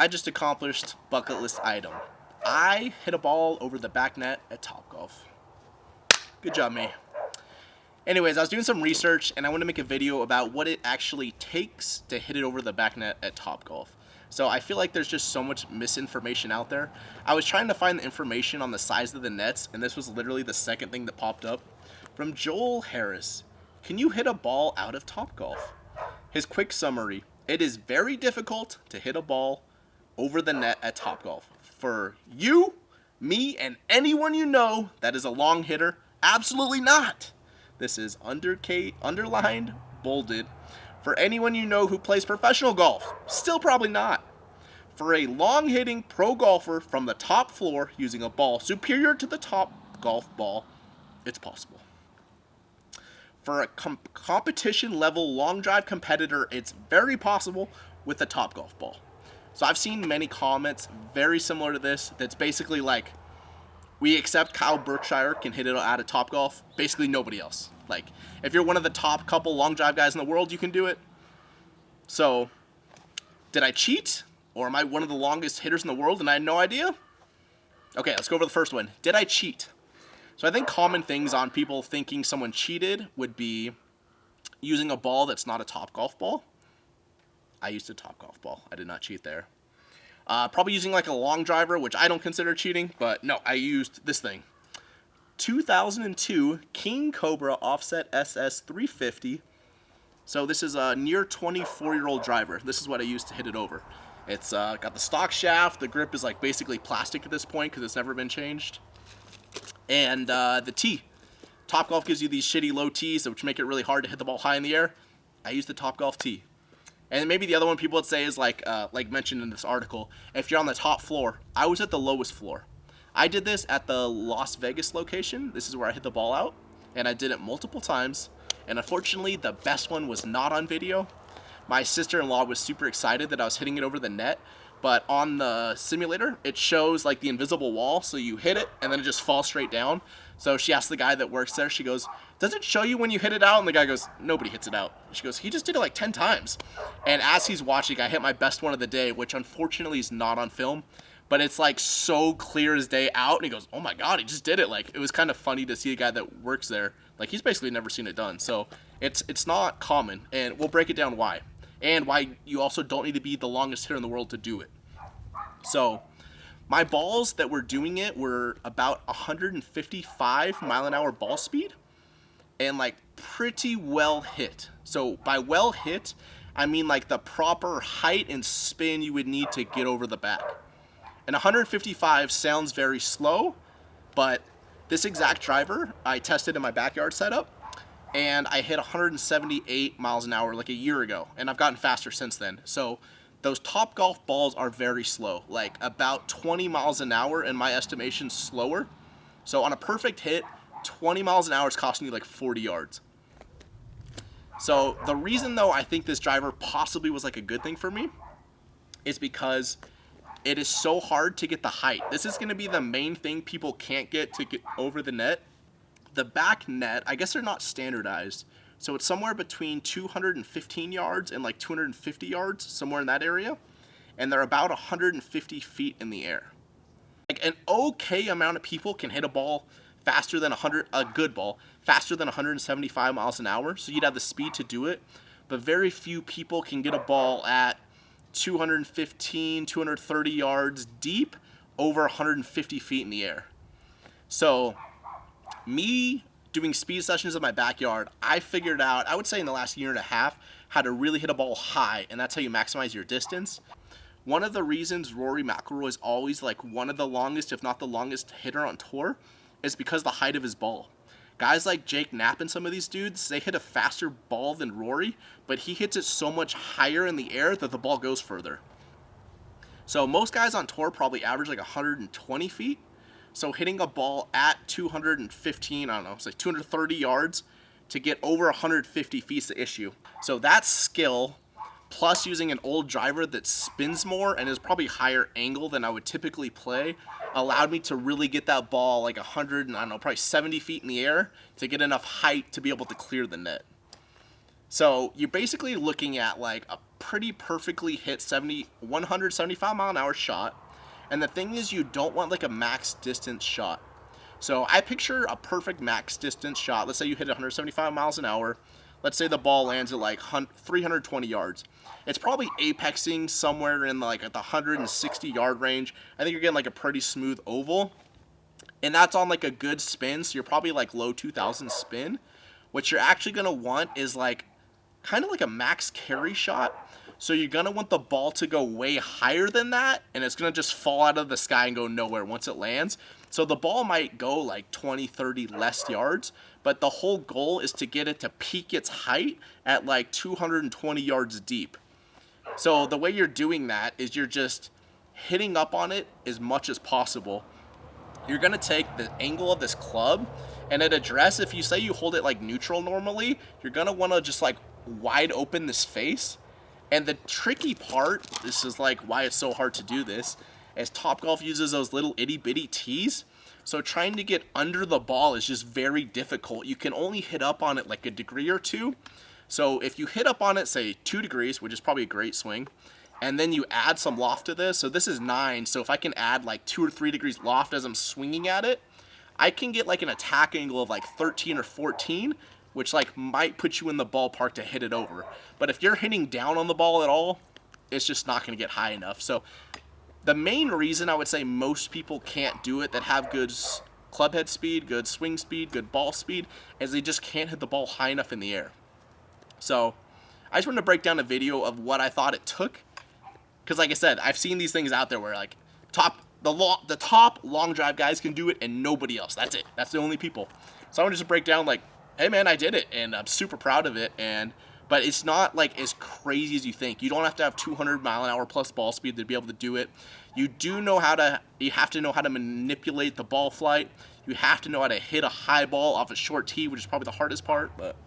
I just accomplished bucket list item. I hit a ball over the back net at TopGolf. Good job, me. Anyways, I was doing some research and I want to make a video about what it actually takes to hit it over the back net at TopGolf. So I feel like there's just so much misinformation out there. I was trying to find the information on the size of the nets, and this was literally the second thing that popped up. From Joel Harris, can you hit a ball out of TopGolf? His quick summary: it is very difficult to hit a ball over the net at TopGolf. For you, me, and anyone you know that is a long hitter, absolutely not. This is underlined, bolded. For anyone you know who plays professional golf, still probably not. For a long-hitting pro golfer from the top floor using a ball superior to the top golf ball, it's possible. For a competition-level long drive competitor, it's very possible with a top golf ball. So I've seen many comments very similar to this that's basically like, we accept Kyle Berkshire can hit it out of TopGolf, basically nobody else. Like, if you're one of the top couple long drive guys in the world, you can do it. So, did I cheat? Or am I one of the longest hitters in the world and I had no idea? Okay, let's go over the first one. Did I cheat? So I think common things on people thinking someone cheated would be using a ball that's not a TopGolf ball. I used a TopGolf ball. I did not cheat there. Probably using like a long driver, which I don't consider cheating, but no, I used this thing. 2002 King Cobra Offset SS 350. So this is a near 24-year-old driver. This is what I used to hit it over. It's got the stock shaft. The grip is like basically plastic at this point because it's never been changed. And the tee. TopGolf gives you these shitty low tees, which make it really hard to hit the ball high in the air. I use the TopGolf tee. And maybe the other one people would say is like mentioned in this article, if you're on the top floor. I was at the lowest floor. I did this at the Las Vegas location. This is where I hit the ball out, and I did it multiple times. And unfortunately, the best one was not on video. My sister-in-law was super excited that I was hitting it over the net, but on the simulator, it shows like the invisible wall, so you hit it, and then it just falls straight down. So she asked the guy that works there, she goes, does it show you when you hit it out? And the guy goes, nobody hits it out. She goes, he just did it like 10 times. And as he's watching, I hit my best one of the day, which unfortunately is not on film, but it's like so clear as day out. And he goes, oh my God, he just did it. Like, it was kind of funny to see a guy that works there. Like, he's basically never seen it done. So it's not common, and we'll break it down why. And why you also don't need to be the longest hitter in the world to do it. So my balls that were doing it were about 155 mile an hour ball speed and like pretty well hit. So by well hit, I mean like the proper height and spin you would need to get over the back. And 155 sounds very slow, but this exact driver I tested in my backyard setup, and I hit 178 miles an hour like a year ago, and I've gotten faster since then. So those TopGolf balls are very slow, like about 20 miles an hour in my estimation slower. So on a perfect hit, 20 miles an hour is costing you like 40 yards. So the reason though I think this driver possibly was like a good thing for me is because it is so hard to get the height. This is going to be the main thing people can't get to get over the net. The back net, I guess they're not standardized. So it's somewhere between 215 yards and like 250 yards, somewhere in that area. And they're about 150 feet in the air. Like an okay amount of people can hit a ball faster than a good ball, faster than 175 miles an hour. So you'd have the speed to do it. But very few people can get a ball at 215, 230 yards deep over 150 feet in the air. So me doing speed sessions in my backyard, I figured out, I would say in the last year and a half, how to really hit a ball high, and that's how you maximize your distance. One of the reasons Rory McIlroy is always like one of the longest, if not the longest hitter on tour, is because of the height of his ball. Guys like Jake Knapp and some of these dudes, they hit a faster ball than Rory, but he hits it so much higher in the air that the ball goes further. So most guys on tour probably average like 120 feet. So hitting a ball at 215, I don't know, it's like 230 yards to get over 150 feet is the issue. So that skill, plus using an old driver that spins more and is probably higher angle than I would typically play, allowed me to really get that ball like 100, and I don't know, probably 70 feet in the air to get enough height to be able to clear the net. So you're basically looking at like a pretty perfectly hit 175 mile an hour shot. And the thing is, you don't want like a max distance shot. So I picture a perfect max distance shot. Let's say you hit 175 miles an hour. Let's say the ball lands at like 320 yards. It's probably apexing somewhere in like at the 160 yard range. I think you're getting like a pretty smooth oval. And that's on like a good spin, so you're probably like low 2000 spin. What you're actually going to want is like kind of like a max carry shot. So you're going to want the ball to go way higher than that, and it's going to just fall out of the sky and go nowhere once it lands. So the ball might go like 20, 30 less yards, but the whole goal is to get it to peak its height at like 220 yards deep. So the way you're doing that is you're just hitting up on it as much as possible. You're going to take the angle of this club, and at address, if you say you hold it like neutral normally, you're going to want to just like wide open this face. And the tricky part, this is like why it's so hard to do this, is TopGolf uses those little itty bitty tees. So trying to get under the ball is just very difficult. You can only hit up on it like a degree or two. So if you hit up on it, say 2 degrees, which is probably a great swing, and then you add some loft to this. So this is 9. So if I can add like 2 or 3 degrees loft as I'm swinging at it, I can get like an attack angle of like 13 or 14, which like might put you in the ballpark to hit it over. But if you're hitting down on the ball at all, it's just not going to get high enough. So the main reason I would say most people can't do it that have good club head speed, good swing speed, good ball speed, is they just can't hit the ball high enough in the air. So I just wanted to break down a video of what I thought it took. Because like I said, I've seen these things out there where like the top long drive guys can do it and nobody else. That's it. That's the only people. So I want to just break down like, hey man, I did it and I'm super proud of it. But it's not like as crazy as you think. You don't have to have 200 mile an hour plus ball speed to be able to do it. You have to know how to manipulate the ball flight. You have to know how to hit a high ball off a short tee, which is probably the hardest part. But